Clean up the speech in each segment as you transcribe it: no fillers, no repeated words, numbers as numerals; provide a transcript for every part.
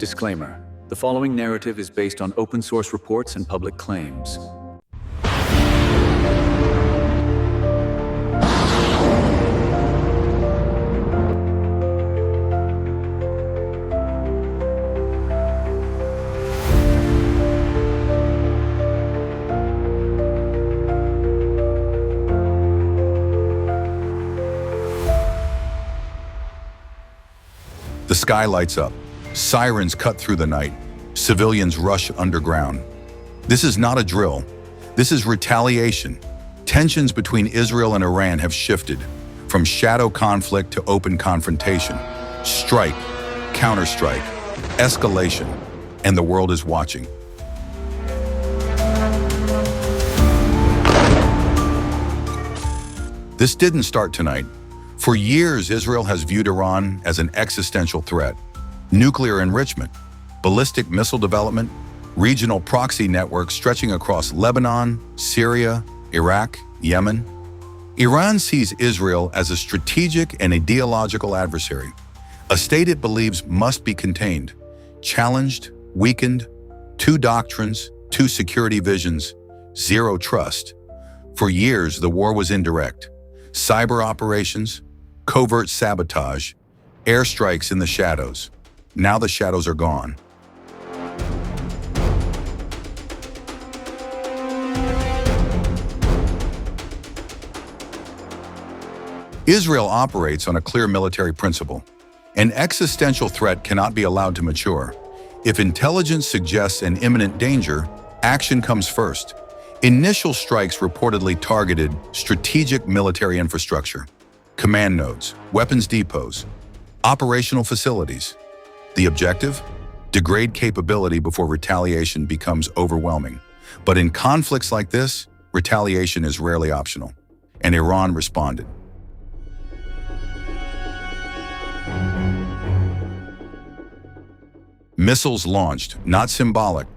Disclaimer: the following narrative is based on open source reports and public claims. The sky lights up. Sirens cut through the night. Civilians rush underground. This is not a drill. This is retaliation. Tensions between Israel and Iran have shifted from shadow conflict to open confrontation. Strike, counterstrike, escalation, and the world is watching. This didn't start tonight. For years, Israel has viewed Iran as an existential threat. Nuclear enrichment, ballistic missile development, regional proxy networks stretching across Lebanon, Syria, Iraq, Yemen. Iran sees Israel as a strategic and ideological adversary, a state it believes must be contained, challenged, weakened, two doctrines, two security visions, zero trust. For years, the war was indirect. Cyber operations, covert sabotage, airstrikes in the shadows. Now the shadows are gone. Israel operates on a clear military principle. An existential threat cannot be allowed to mature. If intelligence suggests an imminent danger, action comes first. Initial strikes reportedly targeted strategic military infrastructure, command nodes, weapons depots, operational facilities. The objective? Degrade capability before retaliation becomes overwhelming. But in conflicts like this, retaliation is rarely optional, and Iran responded. Missiles launched, not symbolic,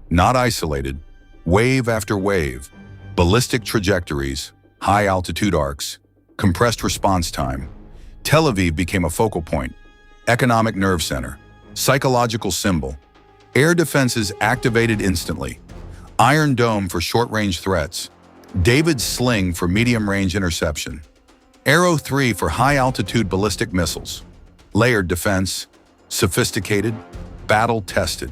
not isolated, wave after wave, ballistic trajectories, high-altitude arcs, compressed response time. Tel Aviv became a focal point, economic nerve center, psychological symbol. Air defenses activated instantly. Iron Dome for short-range threats. David's Sling for medium-range interception. Arrow 3 for high-altitude ballistic missiles. Layered defense, sophisticated, battle-tested.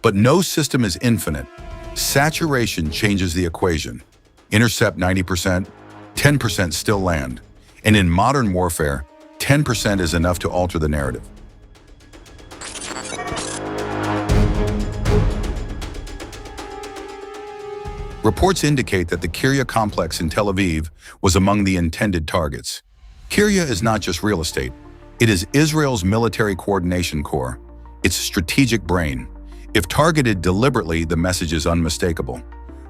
But no system is infinite. Saturation changes the equation. Intercept 90%, 10% still land. And in modern warfare, 10% is enough to alter the narrative. Reports indicate that the Kirya complex in Tel Aviv was among the intended targets. Kirya is not just real estate. It is Israel's military coordination core, its strategic brain. If targeted deliberately, the message is unmistakable.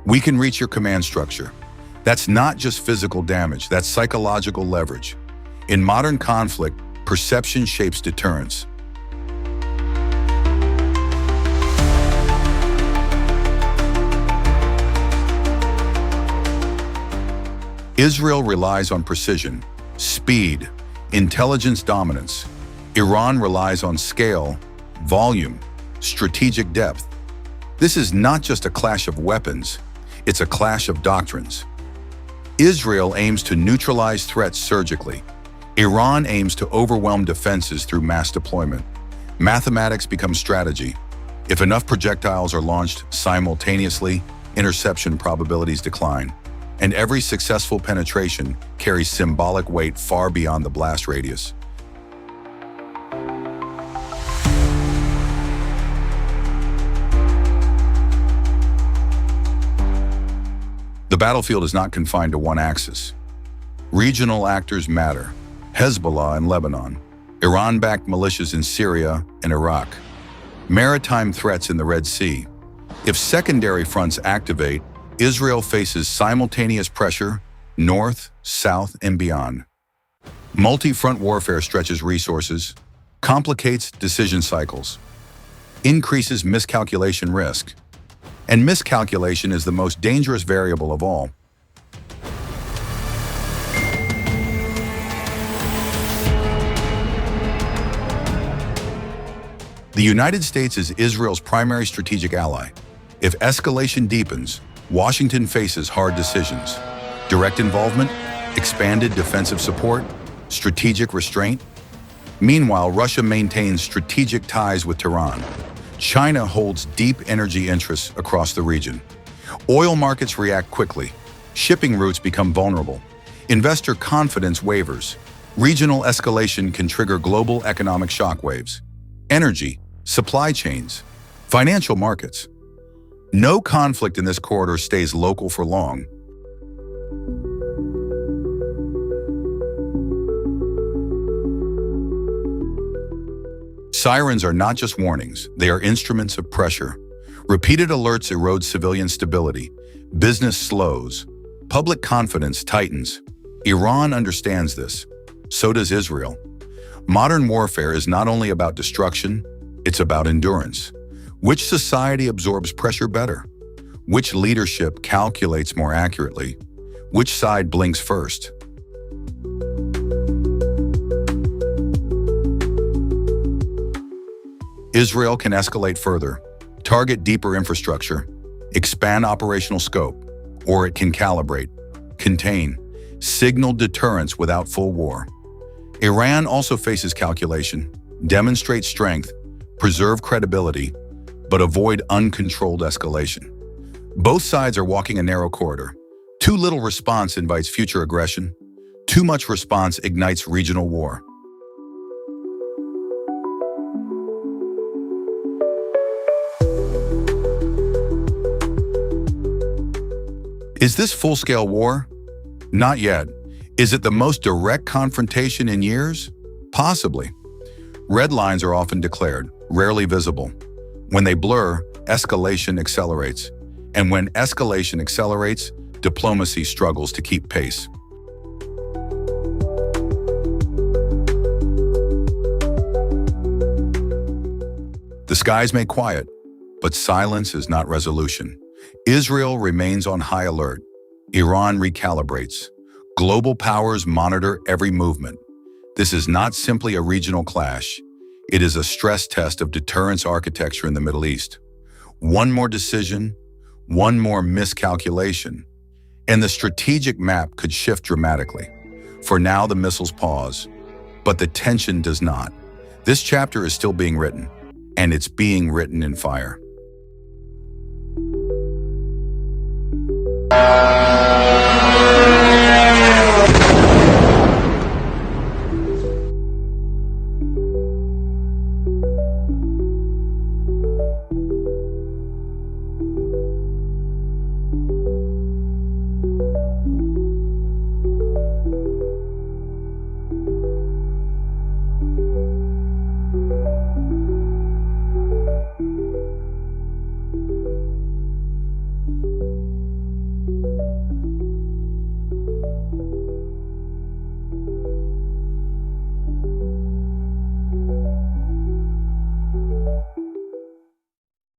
We can reach your command structure. That's not just physical damage, that's psychological leverage. In modern conflict, perception shapes deterrence. Israel relies on precision, speed, intelligence dominance. Iran relies on scale, volume, strategic depth. This is not just a clash of weapons, it's a clash of doctrines. Israel aims to neutralize threats surgically. Iran aims to overwhelm defenses through mass deployment. Mathematics becomes strategy. If enough projectiles are launched simultaneously, interception probabilities decline. And every successful penetration carries symbolic weight far beyond the blast radius. The battlefield is not confined to one axis. Regional actors matter. Hezbollah in Lebanon, Iran-backed militias in Syria and Iraq, maritime threats in the Red Sea. If secondary fronts activate, Israel faces simultaneous pressure, north, south, and beyond. Multi-front warfare stretches resources, complicates decision cycles, increases miscalculation risk. And miscalculation is the most dangerous variable of all. The United States is Israel's primary strategic ally. If escalation deepens, Washington faces hard decisions. Direct involvement, expanded defensive support, strategic restraint. Meanwhile, Russia maintains strategic ties with Tehran. China holds deep energy interests across the region. Oil markets react quickly. Shipping routes become vulnerable. Investor confidence wavers. Regional escalation can trigger global economic shockwaves. Energy, supply chains, financial markets. No conflict in this corridor stays local for long. Sirens are not just warnings, they are instruments of pressure. Repeated alerts erode civilian stability. Business slows. Public confidence tightens. Iran understands this. So does Israel. Modern warfare is not only about destruction, it's about endurance. Which society absorbs pressure better? Which leadership calculates more accurately? Which side blinks first? Israel can escalate further, target deeper infrastructure, expand operational scope, or it can calibrate, contain, signal deterrence without full war. Iran also faces calculation, demonstrate strength, preserve credibility, but avoid uncontrolled escalation. Both sides are walking a narrow corridor. Too little response invites future aggression. Too much response ignites regional war. Is this full-scale war? Not yet. Is it the most direct confrontation in years? Possibly. Red lines are often declared, rarely visible. When they blur, escalation accelerates. And when escalation accelerates, diplomacy struggles to keep pace. The skies may quiet, but silence is not resolution. Israel remains on high alert. Iran recalibrates. Global powers monitor every movement. This is not simply a regional clash. It is a stress test of deterrence architecture in the Middle East. One more decision, one more miscalculation, and the strategic map could shift dramatically. For now, the missiles pause, but the tension does not. This chapter is still being written, and it's being written in fire.